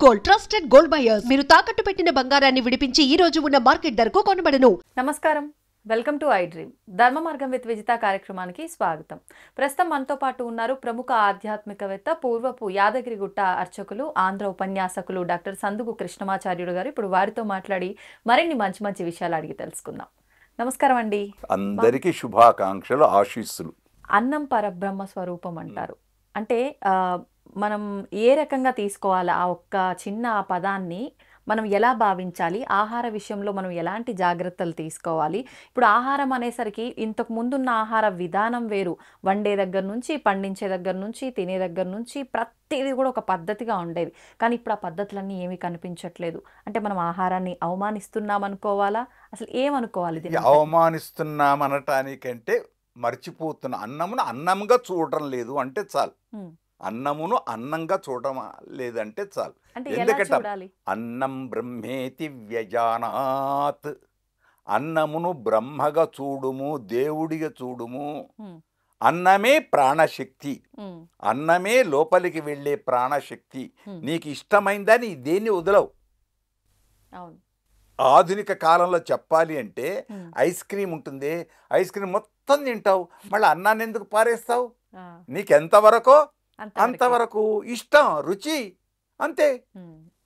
Gold trusted gold buyers మీరు తాకట్టు పెట్టిన బంగారాన్ని విడిపించి ఈ రోజు ఉన్న మార్కెట్ ధరకు కొనబడను. నమస్కారం, వెల్కమ్ టు ఐ డ్రీమ్. ధర్మ మార్గం విత్ విజిత కార్యక్రమానికి స్వాగతం. ప్రస్తుతం మనతో పాటు ఉన్నారు ప్రముఖ ఆధ్యాత్మికవేత్త, పూర్వపు యాదగిరిగుట్ట అర్చకులు, ఆంధ్ర ఉపన్యాసకులు డాక్టర్ సందుగు కృష్ణమాచార్యుడు గారు. ఇప్పుడు వారితో మాట్లాడి మరిన్ని మంచి మంచి విషయాలు అడిగి తెలుసుకుందాం. నమస్కారం అండి. అందరికీ శుభాకాంక్షలు, ఆశీస్సులు. అన్నం పరబ్రహ్మ స్వరూపం అంటారు. అంటే మనం ఏ రకంగా తీసుకోవాలి? ఆ ఒక్క చిన్న పదాన్ని మనం ఎలా భావించాలి? ఆహార విషయంలో మనం ఎలాంటి జాగ్రత్తలు తీసుకోవాలి? ఇప్పుడు ఆహారం అనేసరికి ఇంతకు ముందున్న ఆహార విధానం వేరు. వండే దగ్గర నుంచి, పండించే దగ్గర నుంచి, తినే దగ్గర నుంచి ప్రతిదీ కూడా ఒక పద్ధతిగా ఉండేది. కానీ ఇప్పుడు ఆ పద్ధతులన్నీ ఏమీ కనిపించట్లేదు. అంటే మనం ఆహారాన్ని అవమానిస్తున్నాం అనుకోవాలా? అసలు ఏమనుకోవాలి? అవమానిస్తున్నాం అనటానికంటే మర్చిపోతున్న అన్నమును అన్నంగా చూడటం లేదు అంటే చాలు. అన్నమును అన్నంగా చూడటం లేదంటే చాలు. ఎందుకంటే అన్నం బ్రహ్మేతి వ్యజానాత్, అన్నమును బ్రహ్మగా చూడుము, దేవుడిగా చూడుము. అన్నమే ప్రాణశక్తి, అన్నమే లోపలికి వెళ్ళే ప్రాణశక్తి. నీకు ఇష్టమైందని దేన్ని వదలవు. ఆధునిక కాలంలో చెప్పాలి అంటే ఐస్ క్రీమ్ ఉంటుంది, ఐస్ క్రీమ్ మొత్తం తింటావు, మళ్ళీ అన్నాన్ని ఎందుకు పారేస్తావు? నీకెంతవరకో అంతవరకు ఇష్టం, రుచి, అంతే.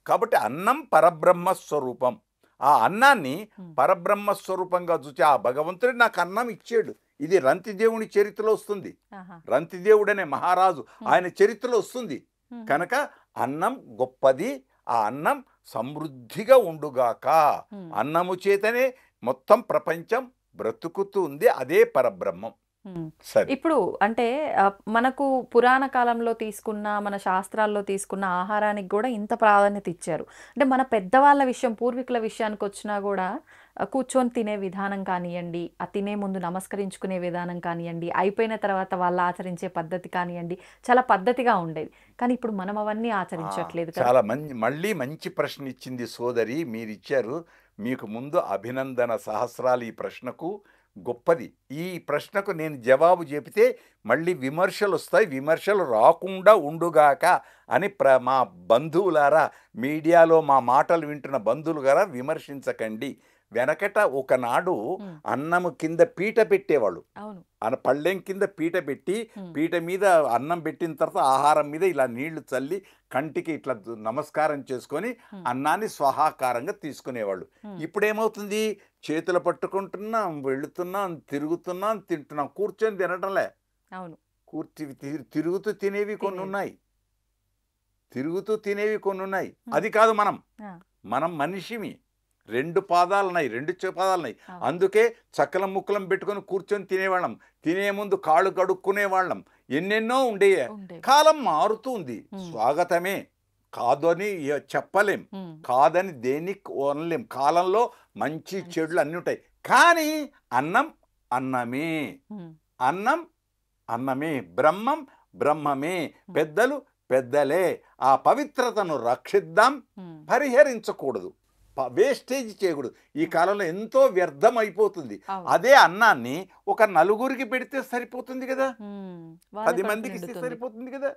కాబట్టి అన్నం పరబ్రహ్మ స్వరూపం. ఆ అన్నాన్ని పరబ్రహ్మ స్వరూపంగా చూసి ఆ భగవంతుడు నాకు అన్నం ఇచ్చాడు. ఇది రంతిదేవుని చరిత్రలో వస్తుంది. రంతిదేవుడు అనే మహారాజు ఆయన చరిత్రలో వస్తుంది. కనుక అన్నం గొప్పది, ఆ అన్నం సమృద్ధిగా ఉండుగాక. అన్నము చేతనే మొత్తం ప్రపంచం బ్రతుకుతుంది, అదే పరబ్రహ్మం. ఇప్పుడు అంటే మనకు పురాణ కాలంలో తీసుకున్న, మన శాస్త్రాల్లో తీసుకున్న ఆహారానికి కూడా ఇంత ప్రాధాన్యత ఇచ్చారు. అంటే మన పెద్దవాళ్ళ విషయం, పూర్వీకుల విషయానికి వచ్చినా కూడా కూర్చొని తినే విధానం కానివ్వండి, ఆ తినే ముందు నమస్కరించుకునే విధానం కానివ్వండి, అయిపోయిన తర్వాత వాళ్ళు ఆచరించే పద్ధతి కానివ్వండి, చాలా పద్ధతిగా ఉండేది. కానీ ఇప్పుడు మనం అవన్నీ ఆచరించట్లేదు. చాలా మళ్ళీ మంచి ప్రశ్న ఇచ్చింది సోదరి, మీరు ఇచ్చారు. మీకు ముందు అభినందన సహస్రాలు. ఈ ప్రశ్నకు గొప్పది. ఈ ప్రశ్నకు నేను జవాబు చెబితే మళ్ళీ విమర్శలు వస్తాయి. విమర్శలు రాకుండా ఉండుగాక అని మా బంధువులారా, మీడియాలో మా మాటలు వింటున్న బంధువులు గారా విమర్శించకండి. వెనకట ఒకనాడు అన్నము కింద పీట పెట్టేవాళ్ళు. పళ్ళెం కింద పీట పెట్టి, పీట మీద అన్నం పెట్టిన తర్వాత ఆహారం మీద ఇలా నీళ్లు చల్లి కంటికి ఇట్లా నమస్కారం చేసుకొని అన్నాన్ని స్వహాకారంగా తీసుకునేవాళ్ళు. ఇప్పుడేమవుతుంది? చేతులు పట్టుకుంటున్నాం, వెళుతున్నాం, తిరుగుతున్నాం, తింటున్నాం, కూర్చొని తినటంలే. తిరుగుతూ తినేవి కొన్ని ఉన్నాయి, అది కాదు మనం మనిషిమి. రెండు పాదాలున్నాయి, రెండు పాదాలున్నాయి. అందుకే చక్కలం ముక్కలం పెట్టుకొని కూర్చొని తినేవాళ్ళం. తినే ముందు కాళ్ళు కడుక్కునేవాళ్ళం. ఎన్నెన్నో ఉండేయే. కాలం మారుతుంది, స్వాగతమే. కాదు అని చెప్పలేం, కాదని దేన్ని అనలేం. కాలంలో మంచి చెడులు అన్నీ ఉంటాయి. కానీ అన్నం అన్నమే, అన్నం అన్నమే, బ్రహ్మం బ్రహ్మమే, పెద్దలు పెద్దలే. ఆ పవిత్రతను రక్షిద్దాం, పరిహరించకూడదు, వేస్టేజ్ చేయకూడదు. ఈ కాలంలో ఎంతో వ్యర్థం అయిపోతుంది. అదే అన్నాన్ని ఒక నలుగురికి పెడితే సరిపోతుంది కదా, 10 మందికి ఇస్తే సరిపోతుంది కదా.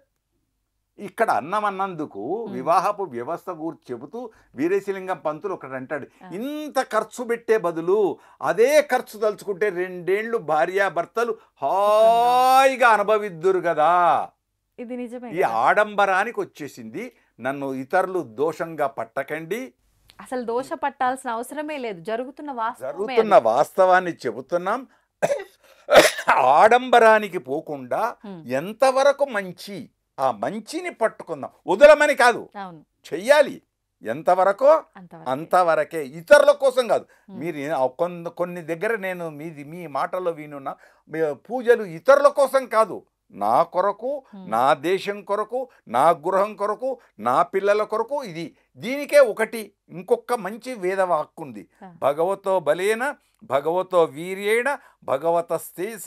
ఇక్కడ అన్నం అన్నందుకు వివాహపు వ్యవస్థ గురించి చెబుతూ వీరేశలింగం పంతులు ఒకటి అంటాడు, ఇంత ఖర్చు పెట్టే బదులు అదే ఖర్చు తలుచుకుంటే 2 ఏళ్ళు భార్యాభర్తలు హాయిగా అనుభవిద్దురు కదా. ఇది నిజమే. ఈ ఆడంబరానికి వచ్చేసింది. నన్ను ఇతరులు దోషంగా పట్టకండి, అసలు దోష పట్టాల్సిన అవసరమే లేదు. జరుగుతున్న వాస్తవాన్ని చెబుతున్నాం. ఆడంబరానికి పోకుండా ఎంతవరకు మంచి, ఆ మంచిని పట్టుకుందాం, వదలమని కాదు, చెయ్యాలి. ఎంతవరకో అంతవరకే, ఇతరుల కోసం కాదు. మీరు కొన్ని దగ్గర నేను మీ మాటల్లో వినున్నా, పూజలు ఇతరుల కోసం కాదు, నా కొరకు, నా దేశం కొరకు, నా గృహం కొరకు, నా పిల్లల కొరకు. దీనికే ఒకటి ఇంకొక మంచి వేదవాక్కు ఉంది. ఆ. భగవతో బలేన భగవతో వీర్యేణ భగవత స్థేస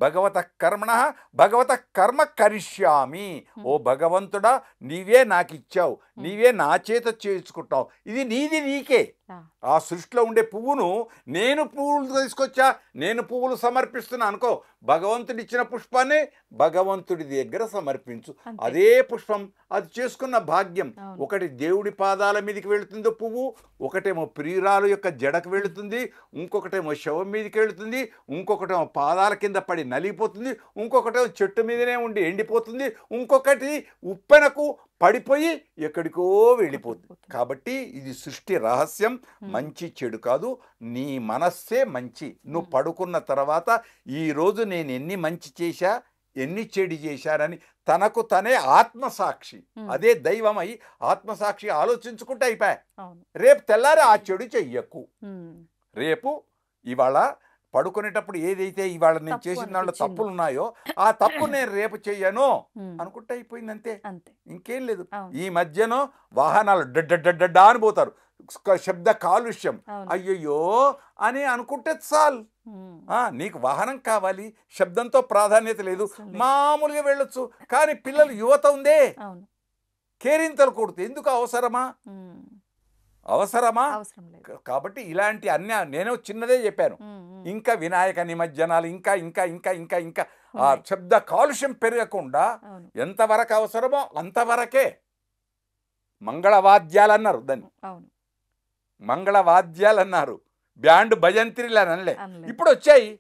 భగవత కర్మణ భగవత కర్మ కరిష్యామి. ఓ భగవంతుడా, నీవే నాకు ఇచ్చావు, నీవే నా చేత చేసుకుంటావు, ఇది నీది నీకే. ఆ. ఆ సృష్టిలో ఉండే పువ్వును నేను పువ్వులు తీసుకొచ్చా, నేను పువ్వులు సమర్పిస్తున్నా అనుకో, భగవంతుడి ఇచ్చిన పుష్పాన్ని భగవంతుడి దగ్గర సమర్పించు. అంతే. అదే పుష్పం, అది చేసుకున్న భాగ్యం. అవును. ఒకటి దేవుడి పాదాల మీదకి వెళుతుందో పువ్వు, ఒకటేమో ప్రియురాలు యొక్క జడకు వెళుతుంది, ఇంకొకటేమో శవం మీదకి వెళుతుంది, ఇంకొకటేమో పాదాల కింద పడి నలిగిపోతుంది, ఇంకొకటేమో చెట్టు మీదనే ఉండి ఎండిపోతుంది, ఇంకొకటి ఉప్పెనకు పడిపోయి ఎక్కడికో వెళ్ళిపోతుంది. కాబట్టి ఇది సృష్టి రహస్యం. మంచి చెడు కాదు, నీ మనస్సే మంచి. నువ్వు పడుకున్న తర్వాత ఈరోజు నేను ఎన్ని మంచి చేశా, ఎన్ని చెడు చేశారని తనకు తనే ఆత్మసాక్షి, అదే దైవమై ఆత్మసాక్షి ఆలోచించుకుంటే అయిపోయా. అవును. రేపు తెల్లారి ఆ చెడు చెయ్యకు. ఉమ్. రేపు ఇవాళ పడుకునేటప్పుడు ఏదైతే ఇవాళ నేను తప్పు చేసిన దాంట్లో అనిపించిందో. తప్పులు ఉన్నాయో ఆ తప్పు నేను రేపు చెయ్యను ఉమ్. అనుకుంటే అయిపోయింది, అంతే, అంతే. ఇంకేం లేదు. అవును. ఈ మధ్యలో వాహనాలు డడ్డా అని పోతారు, శబ్ద కాలుష్యం, అవును. అయ్యయ్యో అని అనుకుంటే చాలు. ఉమ్. నీకు వాహనం కావాలి, శబ్దంతో ప్రాధాన్యత లేదు, అవసరం లేదు. మామూలుగా వెళ్ళొచ్చు. కానీ పిల్లలు యువత ఉందే, అవును. కేరింతలు కొడుతూ ఎందుకు అవసరమా? ఉమ్. అవసరమా? అవసరం లేదు. కాబట్టి ఇలాంటి అన్ని నేను చిన్నదే చెప్పాను. ఉమ్. ఉమ్. ఇంకా వినాయక నిమజ్జనాలు, ఇంకా ఇంకా ఇంకా ఇంకా ఇంకా ఆ ఉన్నాయి. శబ్ద కాలుష్యం పెరగకుండా అవును. ఎంతవరకు అవసరమో అంతవరకే. మంగళవాద్యాలు అన్నారు దాన్ని, అవును. మంగళవాద్యాలు అన్నారు, బ్యాండ్ భజంత్రిలు అని అనలే. అనలేదు. ఇప్పుడు వచ్చాయి,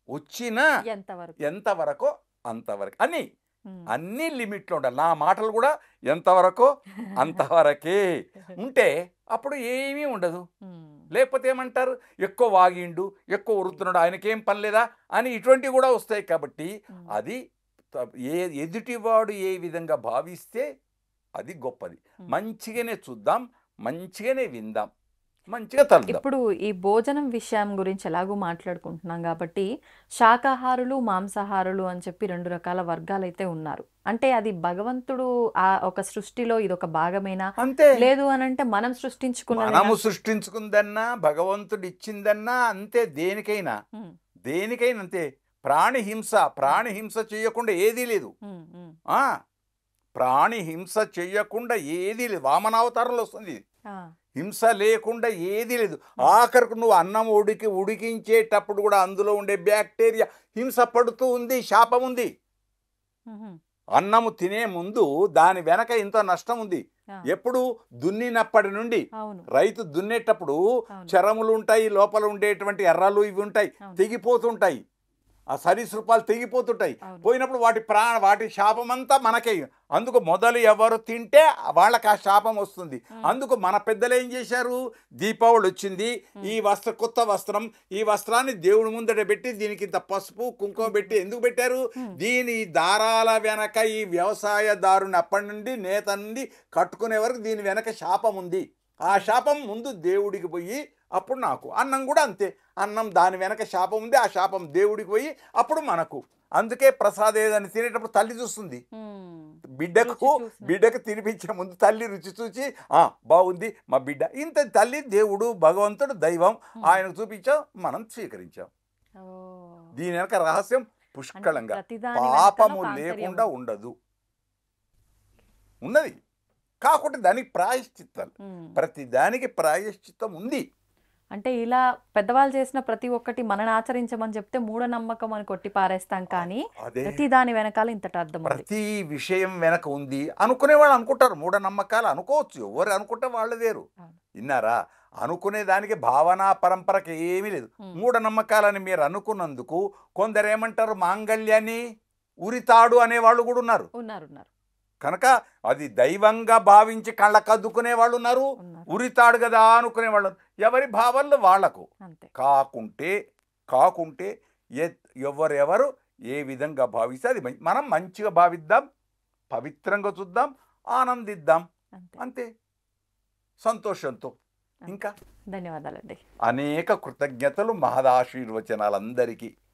వచ్చినా ఎంతవరకు? ఎంతవరకో అంతవరకు అని ఉమ్. అన్ని లిమిట్లో ఉండాలి. నా మాటలు కూడా ఎంతవరకో అంతవరకే ఉంటే అప్పుడు ఏమీ ఉండదు. ఉమ్. లేకపోతే ఏమంటారు, ఎక్కువ వాగిండు, ఎక్కువ వృత్తున్నాడు, ఆయనకేం పని లేదా అని ఇటువంటివి కూడా వస్తాయి. కాబట్టి ఉమ్. అది ఎదుటివాడు ఏ విధంగా భావిస్తే అది గొప్పది. మంచిగానే చూద్దాం, మంచిగానే విందాం, మంచిగా తలుద్దాం. ఇప్పుడు ఈ భోజనం విషయం గురించి ఎలాగో మాట్లాడుకుంటున్నాం కాబట్టి శాకాహారులు మాంసాహారులు అని చెప్పి 2 రకాల వర్గాలు అయితే ఉన్నారు. అంటే అది భగవంతుడు ఆ ఒక సృష్టిలో ఇది ఒక భాగమేనా, అంతే. లేదు అని అంటే మనం సృష్టించుకున్నదేనా? మనము సృష్టించుకుందన్నా భగవంతుడు ఇచ్చిందన్నా అంతే. దేనికైనా ఉమ్. దేనికైనా అంతే. ప్రాణి హింస చేయకుండా ఏదీ లేదు. ఉమ్. ఉమ్. ప్రాణి హింస చేయకుండా ఏదీ లేదు. వామనావతారంలో వస్తుంది ఇది. ఆ. హింస లేకుండా ఏదీ లేదు. ఆఖరికి నువ్వు అన్నం ఉడికించేటప్పుడు కూడా అందులో ఉండే బ్యాక్టీరియా హింస పడుతూ ఉంది, శాపం ఉంది. ఉహుం. అన్నము తినే ముందు దాని వెనక ఇంత నష్టం ఉంది. ఆ. ఎప్పుడు దున్నినప్పటి నుండి అవును. రైతు దున్నేటప్పుడు అవును. చరములు ఉంటాయి, లోపల ఉండేటువంటి ఎర్రలు ఇవి ఉంటాయి, అవును. తెగిపోతుంటాయి. ఆ సరీసృపాలు తెగిపోతుంటాయి. అవును. పోయినప్పుడు వాటి శాపం అంతా మనకే. అందుకు మొదలు ఎవరు తింటే వాళ్ళకి ఆ శాపం వస్తుంది. అందుకు మన పెద్దలు ఏం చేశారు, దీపావళి వచ్చింది, ఈ కొత్త వస్త్రం, ఈ వస్త్రాన్ని దేవుడి ముందట పెట్టి దీనికి ఇంత పసుపు కుంకుమ పెట్టి ఎందుకు పెట్టారు? దీని దారాల వెనక ఈ వ్యవసాయదారుని అప్పటి నుండి నేత నుండి కట్టుకునే వరకు దీని వెనక శాపం ఉంది. ఆ శాపం ముందు దేవుడికి పోయి అప్పుడు నాకు. అన్నం కూడా అంతే, అన్నం దాని వెనక శాపం ఉంది, ఆ శాపం దేవుడికి పోయి అప్పుడు మనకు. అందుకే ప్రసాదం ఏదని తినేటప్పుడు తల్లి చూస్తుంది. ఉమ్. బిడ్డకు తినిపించే ముందు తల్లి రుచి చూసి బాగుంది మా బిడ్డ, ఇంత తల్లి దేవుడు భగవంతుడు దైవం ఆయనకు చూపించాం, మనం స్వీకరించాం. ఓ. దీని వెనక రహస్యం పుష్కలంగా, ప్రతిదాని వెనకాల పాపము ఒక ఆంతర్యం లేకుండా ఉంది. ఉండదు, ఉన్నది. కాకుంటే దానికి ప్రాయశ్చిత్తాలు, ఉమ్. ప్రతి దానికి ప్రాయశ్చిత్తం ఉంది. అంటే ఇలా పెద్దవాళ్ళు చేసిన ప్రతి ఒక్కటి మనని ఆచరించమని చెప్తే మూఢనమ్మకం అని కొట్టి పారేస్తాం, కానీ అదే ప్రతి దాని వెనకాల ఇంతటి అర్థం ఉంది. ప్రతి విషయం వెనక ఉంది. అనుకునేవాళ్ళు అనుకుంటారు, మూఢనమ్మకాలు అనుకోవచ్చు, ఎవరు అనుకుంటే వాళ్ళు వేరు. అవును. విన్నారా? అనుకునే దానికి భావన పరంపరకి ఏమీ లేదు. మూఢనమ్మకాలని మీరు అనుకున్నందుకు కొందరు ఏమంటారు, మాంగళ్యాన్ని ఉరితాడు అనేవాళ్ళు కూడా ఉన్నారు. ఉన్నారు. కనుక అది దైవంగా భావించి కళ్ళకద్దుకునే వాళ్ళు ఉన్నారు, ఉన్నారు. ఉరితాడు కదా అనుకునే వాళ్ళు. ఎవరి భావనలు వాళ్లకు. అంతే. కాకుంటే ఎవరెవరు ఏ విధంగా భావిస్తే అది మనం మంచిగా భావిద్దాం, పవిత్రంగా చూద్దాం, ఆనందిద్దాం, అంతే. అంతే, సంతోషంతో. ఇంకా ధన్యవాదాలండి. అనేక కృతజ్ఞతలు, మహదాశీర్వచనాలందరికీ.